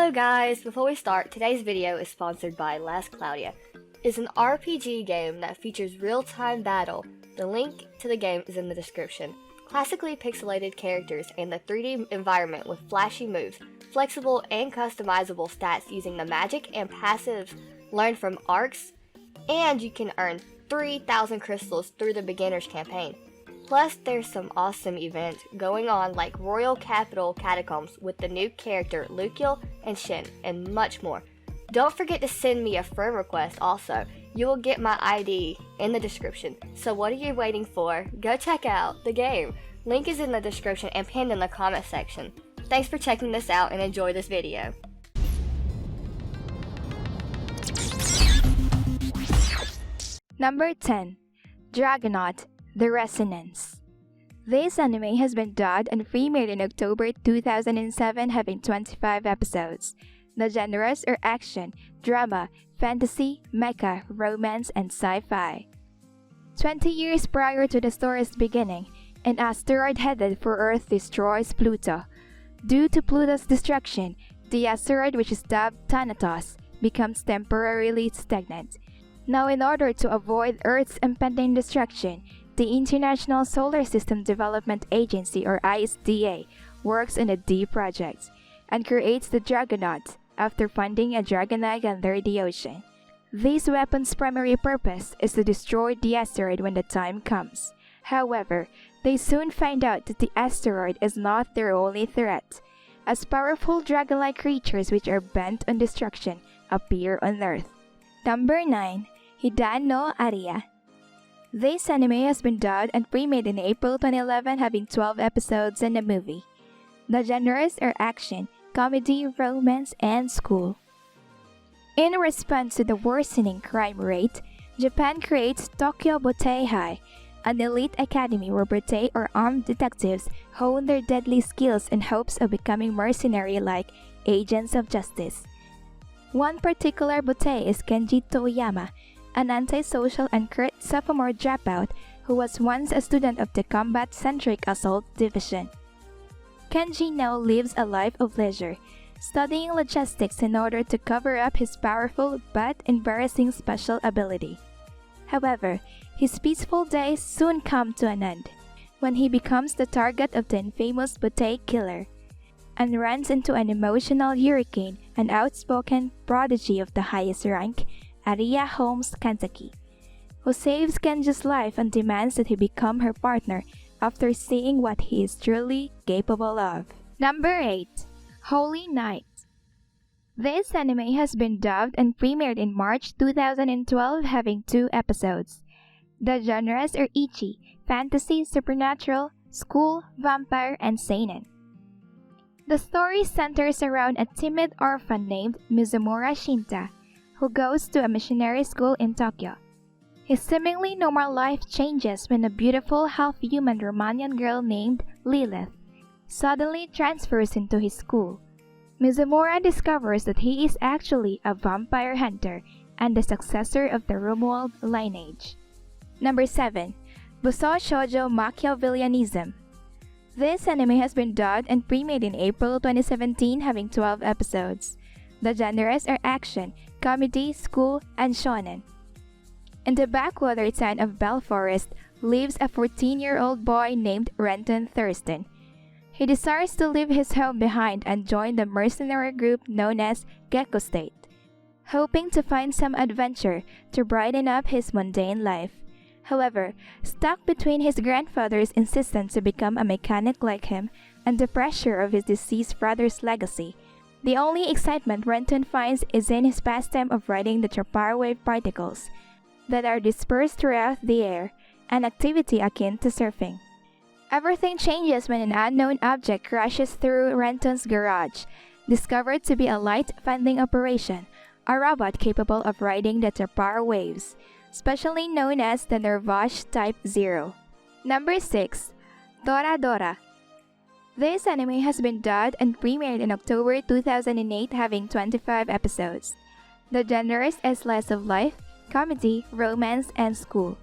Hello guys! Before we start, today's video is sponsored by Last Claudia. It's an RPG game that features real-time battle. The link to the game is in the description. Classically pixelated characters and the 3D environment with flashy moves, flexible and customizable stats using the magic and passives learned from arcs, and you can earn 3,000 crystals through the beginner's campaign. Plus, there's some awesome events going on like Royal Capital Catacombs with the new character Luciel and Shin, and much more. Don't forget to send me a friend request also. You will get my ID in the description. So what are you waiting for? Go check out the game. Link is in the description and pinned in the comment section. Thanks for checking this out and enjoy this video. Number 10. Dragonaut: The Resonance. This anime has been dubbed and premiered in October 2007, having 25 episodes. The genres are action, drama, fantasy, mecha, romance, and sci-fi. 20 years prior to the story's beginning, an asteroid headed for Earth destroys Pluto. Due to Pluto's destruction, the asteroid, which is dubbed Thanatos, becomes temporarily stagnant. Now, in order to avoid Earth's impending destruction, the International Solar System Development Agency, or ISDA, works on a D project and creates the Dragonaut after finding a dragon egg under the ocean. This weapon's primary purpose is to destroy the asteroid when the time comes. However, they soon find out that the asteroid is not their only threat, as powerful dragon-like creatures which are bent on destruction appear on Earth. Number 9. Hidan no Aria. This anime has been dubbed and premiered in April 2011, having 12 episodes and a movie. The genres are action, comedy, romance, and school. In response to the worsening crime rate, Japan creates Tokyo Botei High, an elite academy where botei or armed detectives hone their deadly skills in hopes of becoming mercenary-like agents of justice. One particular botei is Kenji Toyama, an antisocial and curt sophomore dropout who was once a student of the combat-centric assault division. Kenji now lives a life of leisure, studying logistics in order to cover up his powerful but embarrassing special ability. However, his peaceful days soon come to an end when he becomes the target of the infamous botei killer and runs into an emotional hurricane, an outspoken prodigy of the highest rank, Aria Holmes Kanzaki, who saves Kenji's life and demands that he become her partner after seeing what he is truly capable of. Number 8. Holy Knight. This anime has been dubbed and premiered in March 2012, having 2 episodes. The genres are ichi, fantasy, supernatural, school, vampire, and seinen. The story centers around a timid orphan named Mizumura Shinta, who goes to a missionary school in Tokyo. His seemingly normal life changes when a beautiful half-human Romanian girl named Lilith suddenly transfers into his school. Mizumura discovers that he is actually a vampire hunter and the successor of the Romuald lineage. Number 7. Buso Shoujo Machiavellianism. This anime has been dubbed and premiered in April 2017, having 12 episodes. The genres are action, comedy, school, and shonen. In the backwater town of Belforest lives a 14-year-old boy named Renton Thurston. He desires to leave his home behind and join the mercenary group known as Gecko State, hoping to find some adventure to brighten up his mundane life. However, stuck between his grandfather's insistence to become a mechanic like him and the pressure of his deceased brother's legacy, the only excitement Renton finds is in his pastime of riding the tropoir wave particles that are dispersed throughout the air, an activity akin to surfing. Everything changes when an unknown object crashes through Renton's garage, discovered to be a light-fending operation, a robot capable of riding the tropoir waves, specially known as the Nervash Type 0. Number 6. Dora Dora. This anime has been dubbed and premiered in October 2008, having 25 episodes. The genres is slice of life, comedy, romance, and school.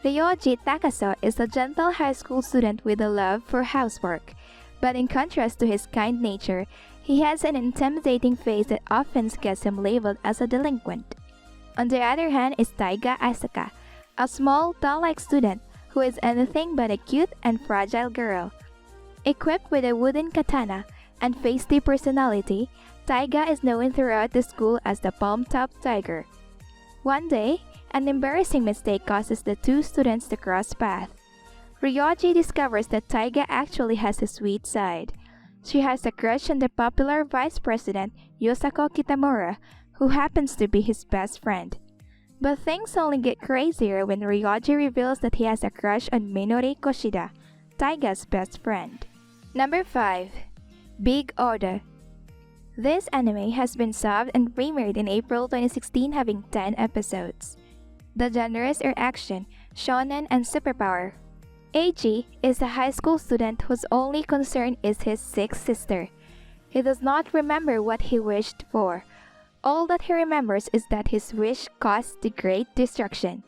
Ryoji Takaso is a gentle high school student with a love for housework, but in contrast to his kind nature, He has an intimidating face that often gets him labeled as a delinquent. On the other hand is Taiga Asaka, a small, doll-like student who is anything but a cute and fragile girl. Equipped with a wooden katana and feisty personality, Taiga is known throughout the school as the Palm-Top Tiger. One day, an embarrassing mistake causes the two students to cross paths. Ryoji discovers that Taiga actually has a sweet side. She has a crush on the popular vice president Yosako Kitamura, who happens to be his best friend. But things only get crazier when Ryoji reveals that he has a crush on Minori Koshida, Taiga's best friend. Number 5. Big Order. This anime has been subbed and premiered in April 2016, having 10 episodes. The genres are action, shonen, and superpower. Eiji is a high school student whose only concern is his sick sister. He does not remember what he wished for. All that he remembers is that his wish caused the great destruction.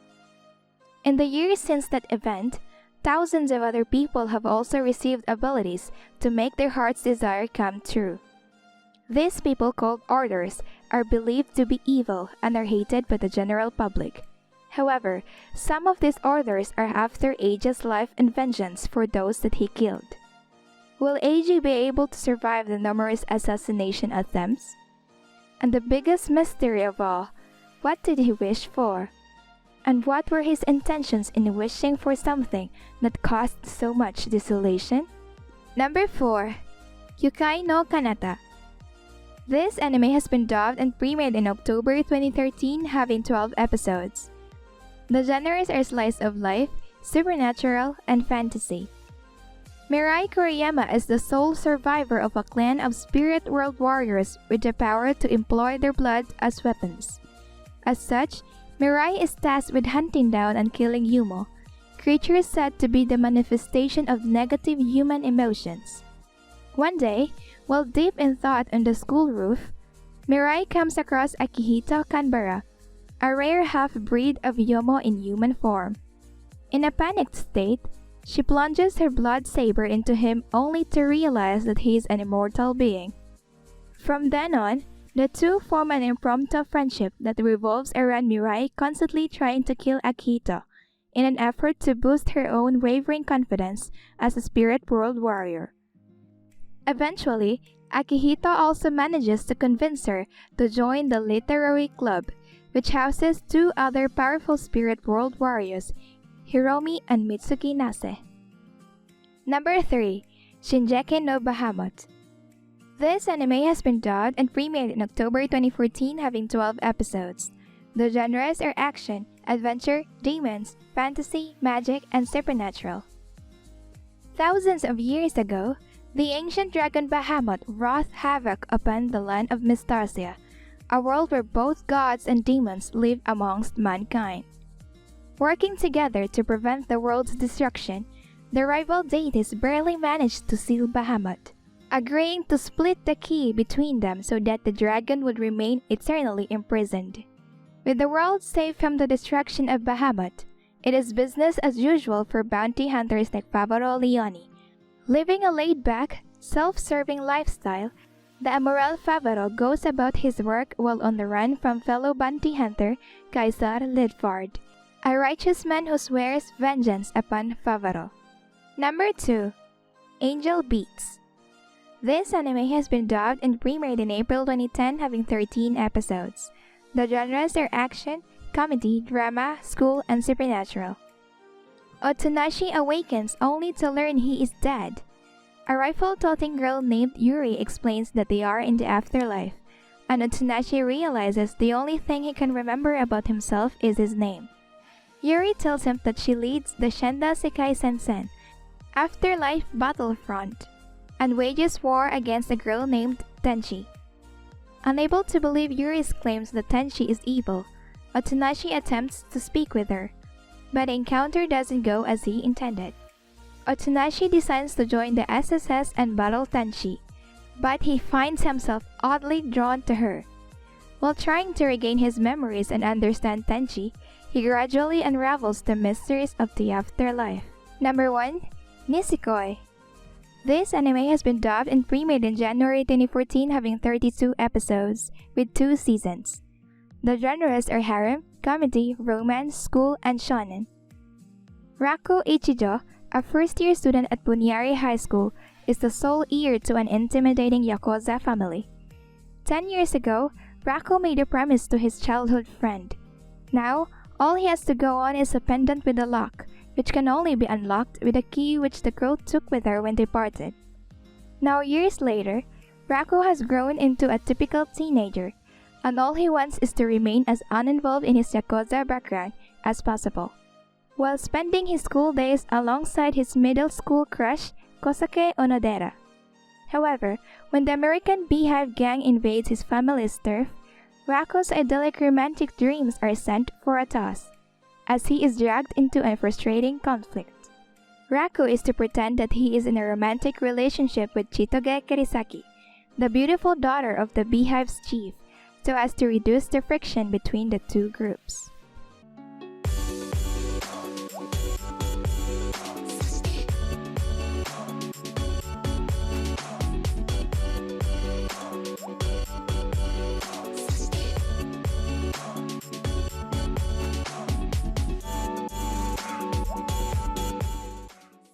In the years since that event, thousands of other people have also received abilities to make their heart's desire come true. These people, called orders, are believed to be evil and are hated by the general public. However, some of these orders are after Eiji's life and vengeance for those that he killed. Will Eiji be able to survive the numerous assassination attempts? And the biggest mystery of all, what did he wish for? And what were his intentions in wishing for something that caused so much desolation? Number 4. Yukai no Kanata. This anime has been dubbed and premiered in October 2013, having 12 episodes. The genres are slice of life, supernatural, and fantasy. Mirai Kuriyama is the sole survivor of a clan of spirit world warriors with the power to employ their blood as weapons. As such, Mirai is tasked with hunting down and killing Yumo, creatures said to be the manifestation of negative human emotions. One day, while deep in thought on the school roof, Mirai comes across Akihito Kanbara, a rare half-breed of Yomo in human form. In a panicked state, she plunges her blood saber into him only to realize that he is an immortal being. From then on, the two form an impromptu friendship that revolves around Mirai constantly trying to kill Akihito in an effort to boost her own wavering confidence as a spirit world warrior. Eventually, Akihito also manages to convince her to join the literary club, which houses two other powerful spirit world warriors, Hiromi and Mitsuki Nase. Number 3. Shingeki no Bahamut. This anime has been dubbed and premiered in October 2014, having 12 episodes. The genres are action, adventure, demons, fantasy, magic, and supernatural. Thousands of years ago, the ancient dragon Bahamut wrought havoc upon the land of Mystasia, a world where both gods and demons live amongst mankind. Working together to prevent the world's destruction, the rival deities barely managed to seal Bahamut, agreeing to split the key between them so that the dragon would remain eternally imprisoned. With the world safe from the destruction of Bahamut, it is business as usual for bounty hunters like Favaro Leone. Living a laid-back, self-serving lifestyle, the immoral Favaro goes about his work while on the run from fellow bounty hunter Caesar Lidford, a righteous man who swears vengeance upon Favaro. Number 2. Angel Beats. This anime has been dubbed and premiered in April 2010, having 13 episodes. The genres are action, comedy, drama, school, and supernatural. Otonashi awakens only to learn he is dead. A rifle-toting girl named Yuri explains that they are in the afterlife, and Otonashi realizes the only thing he can remember about himself is his name. Yuri tells him that she leads the Shenda Sekai Sensen, afterlife battlefront, and wages war against a girl named Tenchi. Unable to believe Yuri's claims that Tenchi is evil, Otonashi attempts to speak with her, but the encounter doesn't go as he intended. Otonashi decides to join the SSS and battle Tenchi, but he finds himself oddly drawn to her. While trying to regain his memories and understand Tenchi, he gradually unravels the mysteries of the afterlife. Number 1. Nisekoi. This anime has been dubbed and premiered in January 2014, having 32 episodes, with 2 seasons. The genres are harem, comedy, romance, school, and shonen. Rako Ichijo, a first-year student at Bunyari High School, is the sole heir to an intimidating Yakuza family. 10 years ago, Rako made a promise to his childhood friend. Now, all he has to go on is a pendant with a lock, which can only be unlocked with a key which the girl took with her when they parted. Now, years later, Rako has grown into a typical teenager, and all he wants is to remain as uninvolved in his Yakuza background as possible, while spending his school days alongside his middle school crush, Kosake Onodera. However, when the American Beehive gang invades his family's turf, Rako's idyllic romantic dreams are sent for a toss, as he is dragged into a frustrating conflict. Rako is to pretend that he is in a romantic relationship with Chitoge Kirisaki, the beautiful daughter of the Beehive's chief, so as to reduce the friction between the two groups.